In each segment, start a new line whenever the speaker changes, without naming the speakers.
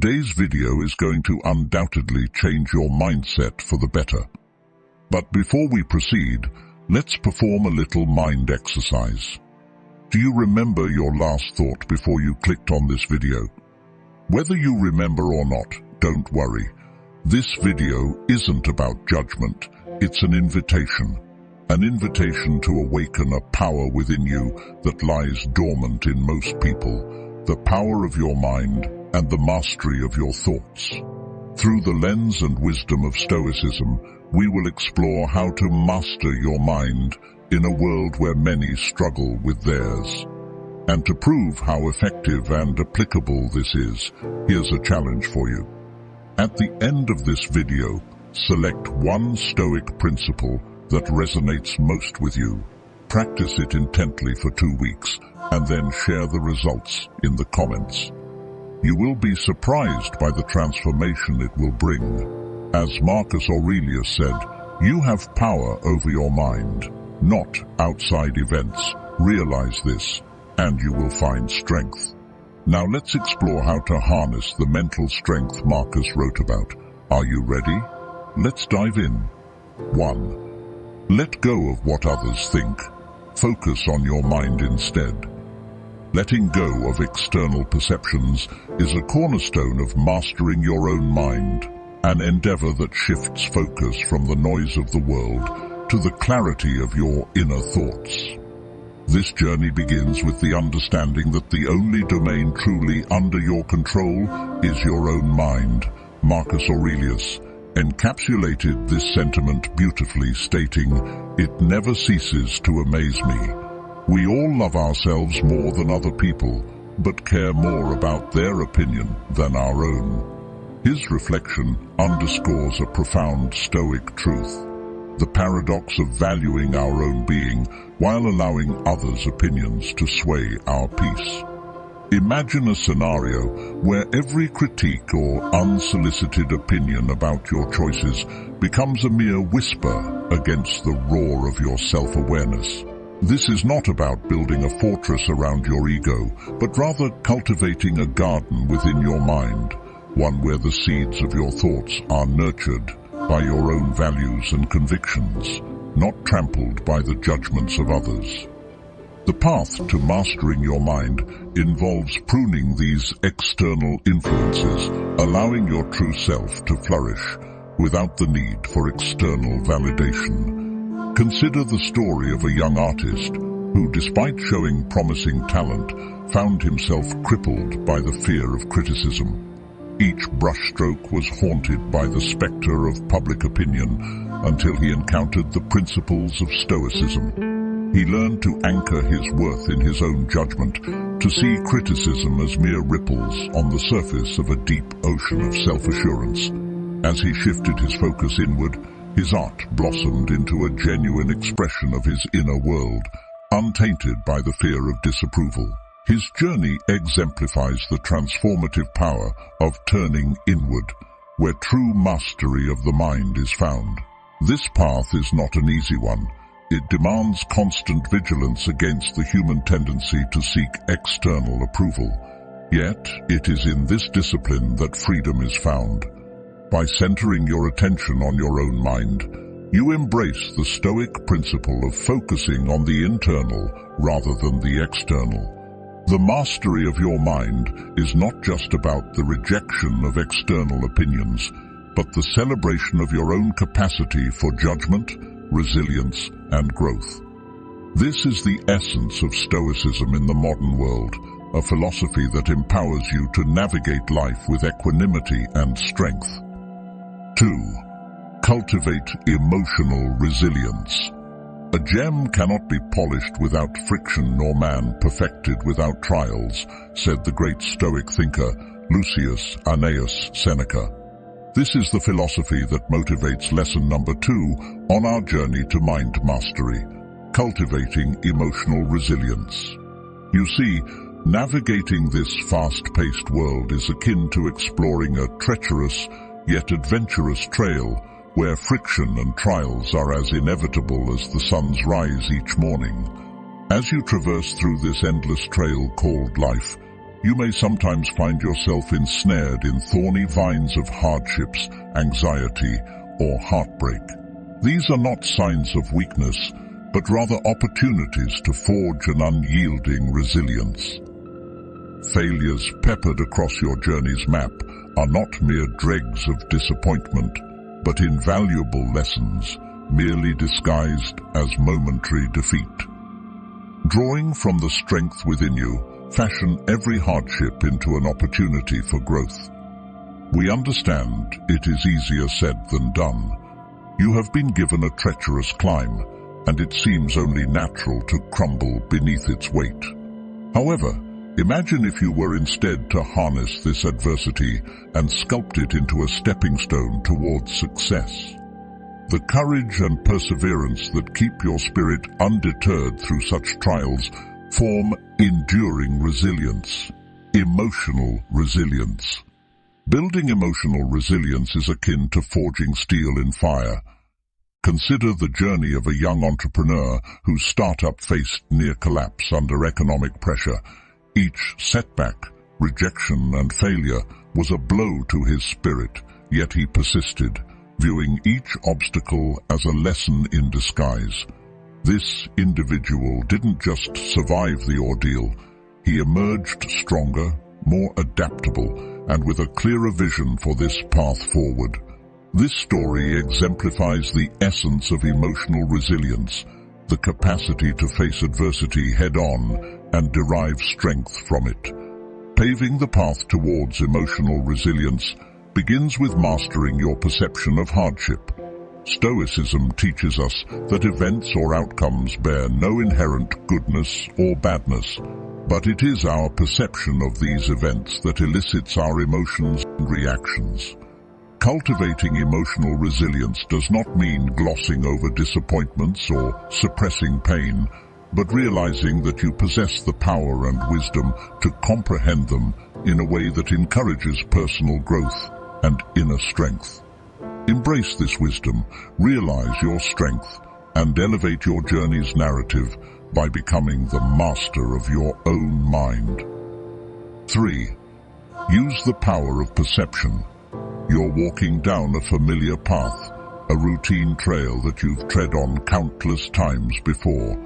Today's video is going to undoubtedly change your mindset for the better. But before we proceed, let's perform a little mind exercise. Do you remember your last thought before you clicked on this video? Whether you remember or not, don't worry. This video isn't about judgment, it's an invitation. An invitation to awaken a power within you that lies dormant in most people, the power of your mind and the mastery of your thoughts. Through the lens and wisdom of Stoicism, we will explore how to master your mind in a world where many struggle with theirs. And to prove how effective and applicable this is, here's a challenge for you. At the end of this video, select one Stoic principle that resonates most with you. Practice it intently for 2 weeks, and then share the results in the comments. You will be surprised by the transformation it will bring. As Marcus Aurelius said, you have power over your mind, not outside events. Realize this, and you will find strength. Now let's explore how to harness the mental strength Marcus wrote about. Are you ready? Let's dive in. 1. Let go of what others think. Focus on your mind instead. Letting go of external perceptions is a cornerstone of mastering your own mind, an endeavor that shifts focus from the noise of the world to the clarity of your inner thoughts. This journey begins with the understanding that the only domain truly under your control is your own mind. Marcus Aurelius encapsulated this sentiment beautifully, stating, "It never ceases to amaze me. We all love ourselves more than other people, but care more about their opinion than our own." His reflection underscores a profound Stoic truth, the paradox of valuing our own being while allowing others' opinions to sway our peace. Imagine a scenario where every critique or unsolicited opinion about your choices becomes a mere whisper against the roar of your self-awareness. This is not about building a fortress around your ego, but rather cultivating a garden within your mind, one where the seeds of your thoughts are nurtured by your own values and convictions, not trampled by the judgments of others. The path to mastering your mind involves pruning these external influences, allowing your true self to flourish without the need for external validation. Consider the story of a young artist who, despite showing promising talent, found himself crippled by the fear of criticism. Each brushstroke was haunted by the specter of public opinion until he encountered the principles of Stoicism. He learned to anchor his worth in his own judgment, to see criticism as mere ripples on the surface of a deep ocean of self-assurance. As he shifted his focus inward, his art blossomed into a genuine expression of his inner world, untainted by the fear of disapproval. His journey exemplifies the transformative power of turning inward, where true mastery of the mind is found. This path is not an easy one. It demands constant vigilance against the human tendency to seek external approval. Yet, it is in this discipline that freedom is found. By centering your attention on your own mind, you embrace the Stoic principle of focusing on the internal rather than the external. The mastery of your mind is not just about the rejection of external opinions, but the celebration of your own capacity for judgment, resilience, and growth. This is the essence of Stoicism in the modern world, a philosophy that empowers you to navigate life with equanimity and strength. 2. Cultivate emotional resilience. A gem cannot be polished without friction, nor man perfected without trials, said the great Stoic thinker Lucius Annaeus Seneca. This is the philosophy that motivates lesson number 2 on our journey to mind mastery, cultivating emotional resilience. You see, navigating this fast-paced world is akin to exploring a treacherous yet adventurous trail where friction and trials are as inevitable as the sun's rise each morning. As you traverse through this endless trail called life, You may sometimes find yourself ensnared in thorny vines of hardships, anxiety, or heartbreak. These are not signs of weakness, but rather opportunities to forge an unyielding resilience. Failures peppered across your journey's map are not mere dregs of disappointment, but invaluable lessons, merely disguised as momentary defeat. Drawing from the strength within you, fashion every hardship into an opportunity for growth. We understand it is easier said than done. You have been given a treacherous climb, and it seems only natural to crumble beneath its weight. However, imagine if you were instead to harness this adversity and sculpt it into a stepping stone towards success. The courage and perseverance that keep your spirit undeterred through such trials form enduring resilience, emotional resilience. Building emotional resilience is akin to forging steel in fire. Consider the journey of a young entrepreneur whose startup faced near collapse under economic pressure. Each setback, rejection, and failure was a blow to his spirit, yet he persisted, viewing each obstacle as a lesson in disguise. This individual didn't just survive the ordeal, he emerged stronger, more adaptable, and with a clearer vision for this path forward. This story exemplifies the essence of emotional resilience, the capacity to face adversity head-on and derive strength from it. Paving the path towards emotional resilience begins with mastering your perception of hardship. Stoicism teaches us that events or outcomes bear no inherent goodness or badness, but it is our perception of these events that elicits our emotions and reactions. Cultivating emotional resilience does not mean glossing over disappointments or suppressing pain, but realizing that you possess the power and wisdom to comprehend them in a way that encourages personal growth and inner strength. Embrace this wisdom, realize your strength, and elevate your journey's narrative by becoming the master of your own mind. 3. Use the power of perception. You're walking down a familiar path, a routine trail that you've tread on countless times before.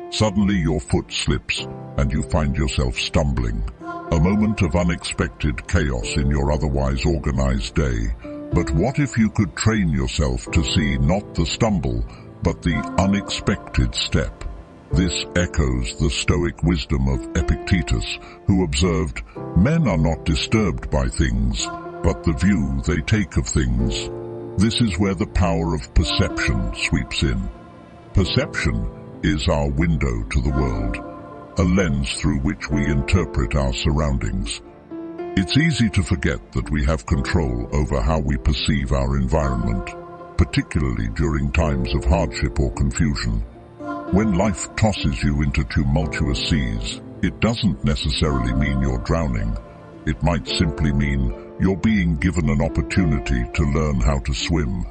Suddenly your foot slips and you find yourself stumbling. A moment of unexpected chaos in your otherwise organized day. But what if you could train yourself to see not the stumble, but the unexpected step? This echoes the Stoic wisdom of Epictetus, who observed, "Men are not disturbed by things, but the view they take of things." This is where the power of perception sweeps in. Perception is our window to the world, a lens through which we interpret our surroundings. It's easy to forget that we have control over how we perceive our environment, particularly during times of hardship or confusion. When life tosses you into tumultuous seas, it doesn't necessarily mean you're drowning. It might simply mean you're being given an opportunity to learn how to swim.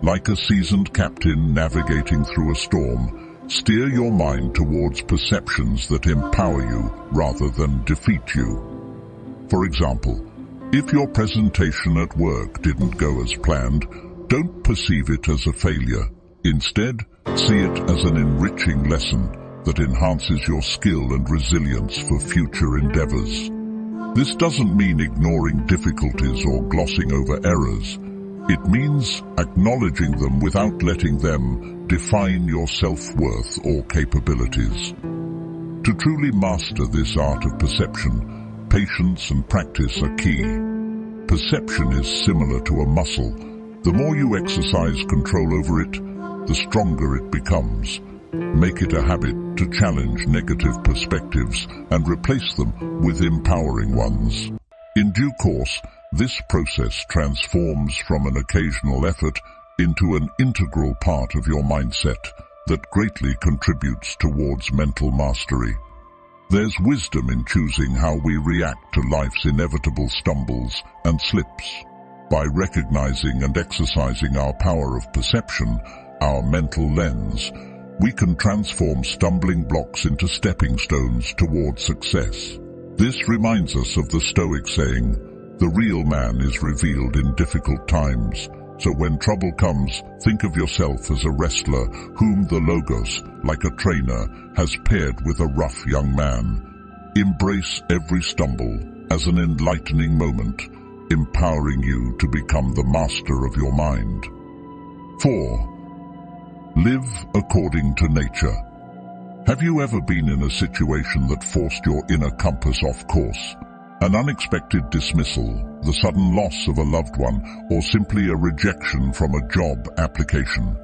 Like a seasoned captain navigating through a storm, steer your mind towards perceptions that empower you rather than defeat you. For example, if your presentation at work didn't go as planned, don't perceive it as a failure. Instead, see it as an enriching lesson that enhances your skill and resilience for future endeavors. This doesn't mean ignoring difficulties or glossing over errors. It means acknowledging them without letting them define your self-worth or capabilities. To truly master this art of perception, patience and practice are key. Perception is similar to a muscle. The more you exercise control over it, the stronger it becomes. Make it a habit to challenge negative perspectives and replace them with empowering ones. In due course, this process transforms from an occasional effort into an integral part of your mindset that greatly contributes towards mental mastery. There's wisdom in choosing how we react to life's inevitable stumbles and slips. By recognizing and exercising our power of perception, our mental lens, we can transform stumbling blocks into stepping stones toward success. This reminds us of the Stoic saying, "The real man is revealed in difficult times." So when trouble comes, think of yourself as a wrestler whom the Logos, like a trainer, has paired with a rough young man. Embrace every stumble as an enlightening moment, empowering you to become the master of your mind. 4. Live according to nature. Have you ever been in a situation that forced your inner compass off course? An unexpected dismissal, the sudden loss of a loved one, or simply a rejection from a job application.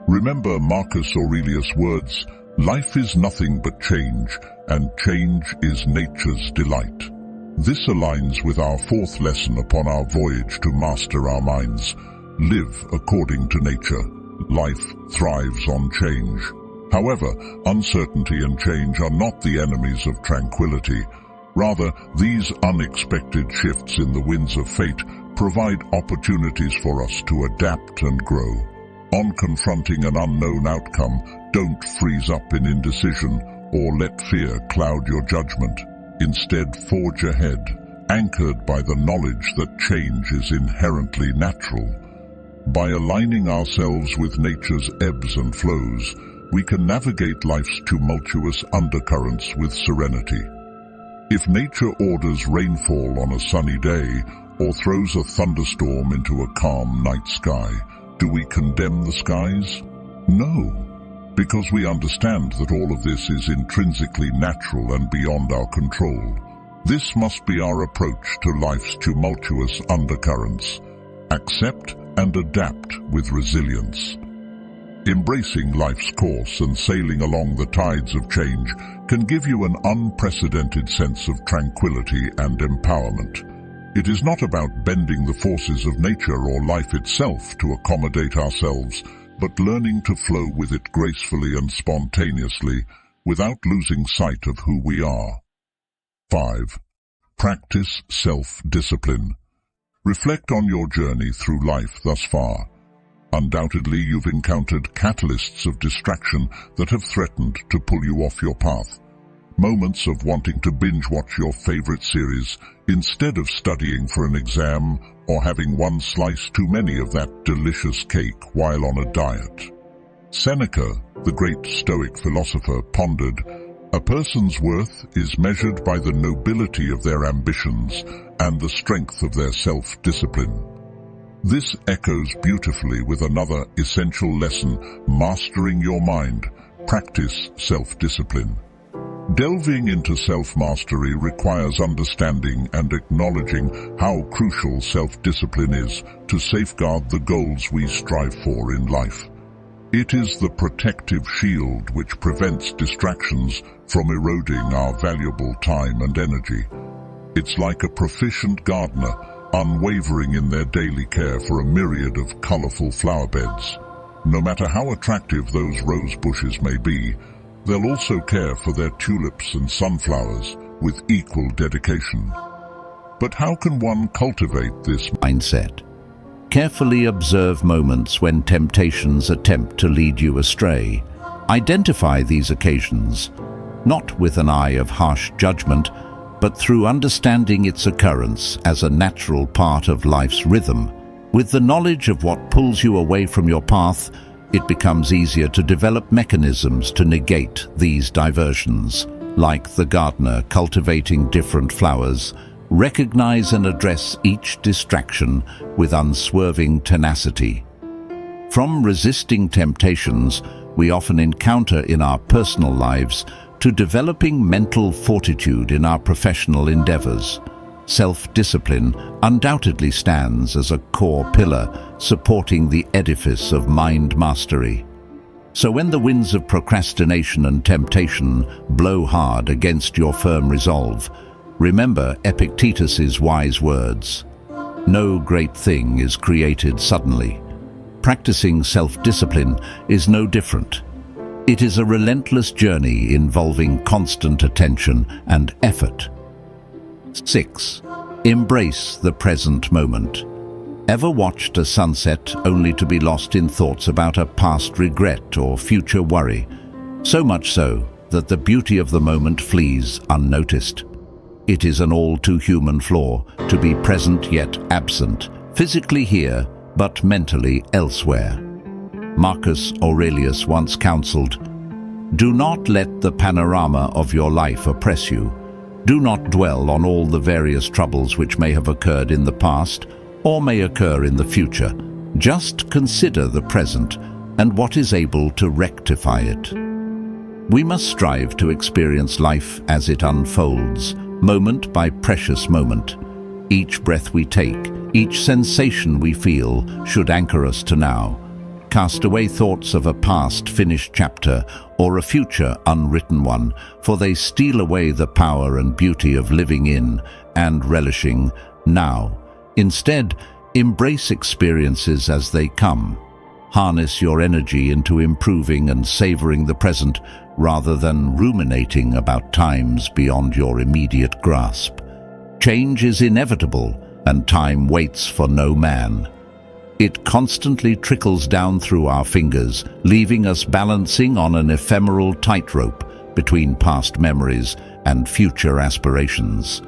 Remember Marcus Aurelius' words, "Life is nothing but change, and change is nature's delight." This aligns with our fourth lesson upon our voyage to master our minds. Live according to nature. Life thrives on change. However, uncertainty and change are not the enemies of tranquility. Rather, these unexpected shifts in the winds of fate provide opportunities for us to adapt and grow. On confronting an unknown outcome, don't freeze up in indecision or let fear cloud your judgment. Instead, forge ahead, anchored by the knowledge that change is inherently natural. By aligning ourselves with nature's ebbs and flows, we can navigate life's tumultuous undercurrents with serenity. If nature orders rainfall on a sunny day or throws a thunderstorm into a calm night sky, do we condemn the skies? No, because we understand that all of this is intrinsically natural and beyond our control. This must be our approach to life's tumultuous undercurrents. Accept and adapt with resilience. Embracing life's course and sailing along the tides of change can give you an unprecedented sense of tranquility and empowerment. It is not about bending the forces of nature or life itself to accommodate ourselves, but learning to flow with it gracefully and spontaneously without losing sight of who we are. 5. Practice self-discipline. Reflect on your journey through life thus far. Undoubtedly, you've encountered catalysts of distraction that have threatened to pull you off your path. Moments of wanting to binge-watch your favorite series instead of studying for an exam or having one slice too many of that delicious cake while on a diet. Seneca, the great Stoic philosopher, pondered, "A person's worth is measured by the nobility of their ambitions and the strength of their self-discipline." This echoes beautifully with another essential lesson: mastering your mind. Practice self-discipline. Delving into self-mastery requires understanding and acknowledging how crucial self-discipline is to safeguard the goals we strive for in life. It is the protective shield which prevents distractions from eroding our valuable time and energy. It's like a proficient gardener, unwavering in their daily care for a myriad of colorful flower beds. No matter how attractive those rose bushes may be, they'll also care for their tulips and sunflowers with equal dedication. But how can one cultivate this
mindset? Carefully observe moments when temptations attempt to lead you astray. Identify these occasions, not with an eye of harsh judgment, but through understanding its occurrence as a natural part of life's rhythm. With the knowledge of what pulls you away from your path, it becomes easier to develop mechanisms to negate these diversions. Like the gardener cultivating different flowers, recognize and address each distraction with unswerving tenacity. From resisting temptations we often encounter in our personal lives to developing mental fortitude in our professional endeavors, self-discipline undoubtedly stands as a core pillar supporting the edifice of mind mastery. So when the winds of procrastination and temptation blow hard against your firm resolve, remember Epictetus's wise words: "No great thing is created suddenly." Practicing self-discipline is no different. It is a relentless journey involving constant attention and effort. 6. Embrace the present moment. Ever watched a sunset only to be lost in thoughts about a past regret or future worry? So much so that the beauty of the moment flees unnoticed. It is an all too human flaw to be present yet absent, physically here but mentally elsewhere. Marcus Aurelius once counseled, "Do not let the panorama of your life oppress you. Do not dwell on all the various troubles which may have occurred in the past or may occur in the future. Just consider the present and what is able to rectify it." We must strive to experience life as it unfolds, moment by precious moment. Each breath we take, each sensation we feel should anchor us to now. Cast away thoughts of a past finished chapter or a future unwritten one, for they steal away the power and beauty of living in and relishing now. Instead, embrace experiences as they come. Harness your energy into improving and savoring the present rather than ruminating about times beyond your immediate grasp. Change is inevitable, and time waits for no man. It constantly trickles down through our fingers, leaving us balancing on an ephemeral tightrope between past memories and future aspirations.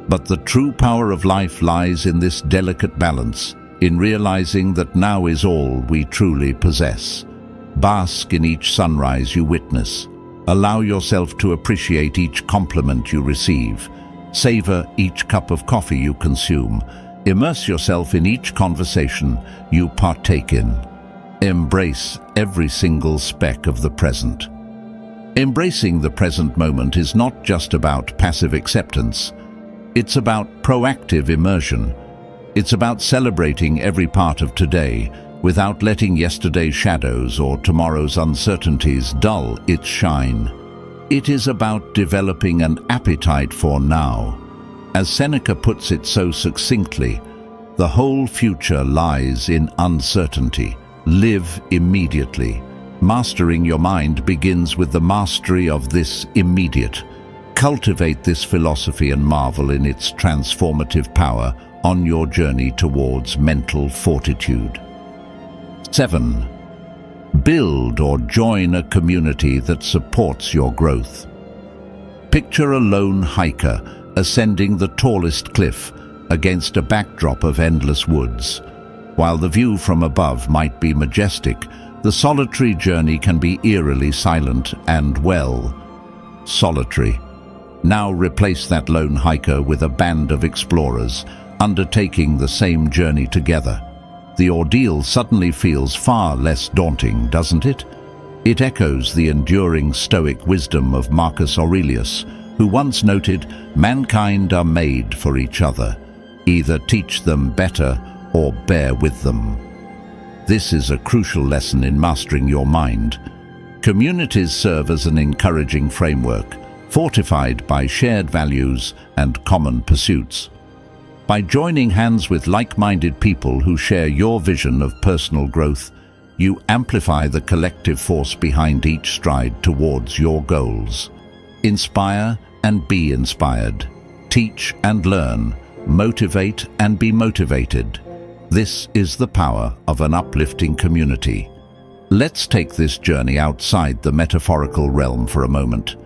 But the true power of life lies in this delicate balance, in realizing that now is all we truly possess. Bask in each sunrise you witness. Allow yourself to appreciate each compliment you receive. Savor each cup of coffee you consume. Immerse yourself in each conversation you partake in. Embrace every single speck of the present. Embracing the present moment is not just about passive acceptance. It's about proactive immersion. It's about celebrating every part of today without letting yesterday's shadows or tomorrow's uncertainties dull its shine. It is about developing an appetite for now. As Seneca puts it so succinctly, the whole future lies in uncertainty. Live immediately. Mastering your mind begins with the mastery of this immediate. Cultivate this philosophy and marvel in its transformative power on your journey towards mental fortitude. 7. Build or join a community that supports your growth. Picture a lone hiker ascending the tallest cliff against a backdrop of endless woods. While the view from above might be majestic, the solitary journey can be eerily silent and, well, solitary. Now replace that lone hiker with a band of explorers undertaking the same journey together. The ordeal suddenly feels far less daunting, doesn't it? It echoes the enduring Stoic wisdom of Marcus Aurelius, who once noted, "Mankind are made for each other. Either teach them better or bear with them." This is a crucial lesson in mastering your mind. Communities serve as an encouraging framework, fortified by shared values and common pursuits. By joining hands with like-minded people who share your vision of personal growth, you amplify the collective force behind each stride towards your goals. Inspire and be inspired. Teach and learn. Motivate and be motivated. This is the power of an uplifting community. Let's take this journey outside the metaphorical realm for a moment.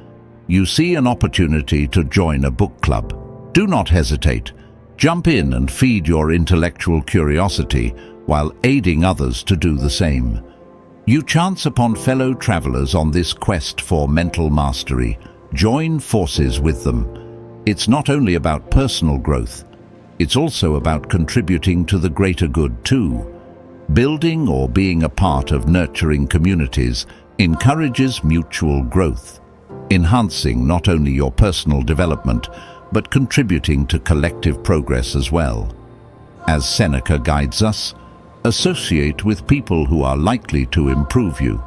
You see an opportunity to join a book club. Do not hesitate. Jump in and feed your intellectual curiosity while aiding others to do the same. You chance upon fellow travelers on this quest for mental mastery. Join forces with them. It's not only about personal growth, it's also about contributing to the greater good too. Building or being a part of nurturing communities encourages mutual growth, enhancing not only your personal development, but contributing to collective progress as well. As Seneca guides us, associate with people who are likely to improve you.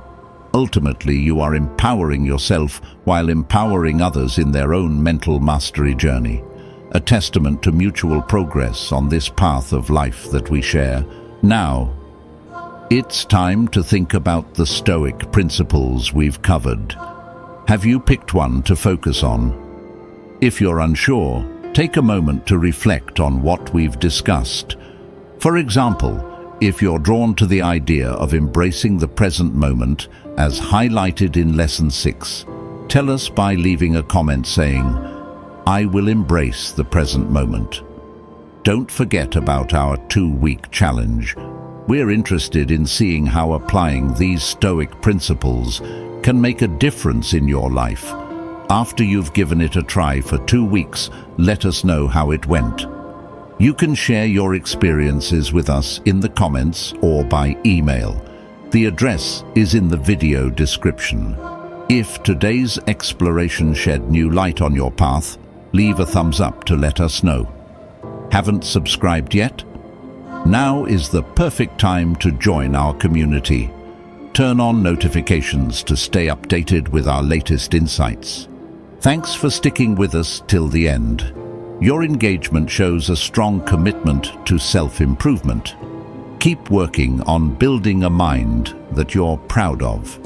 Ultimately, you are empowering yourself while empowering others in their own mental mastery journey, a testament to mutual progress on this path of life that we share. Now, it's time to think about the Stoic principles we've covered. Have you picked one to focus on? If you're unsure, take a moment to reflect on what we've discussed. For example, if you're drawn to the idea of embracing the present moment as highlighted in Lesson 6, tell us by leaving a comment saying, I will embrace the present moment. Don't forget about our 2-week challenge. We're interested in seeing how applying these Stoic principles can make a difference in your life. After you've given it a try for 2 weeks, let us know how it went. You can share your experiences with us in the comments or by email. The address is in the video description. If today's exploration shed new light on your path, leave a thumbs up to let us know. Haven't subscribed yet? Now is the perfect time to join our community. Turn on notifications to stay updated with our latest insights. Thanks for sticking with us till the end. Your engagement shows a strong commitment to self-improvement. Keep working on building a mind that you're proud of.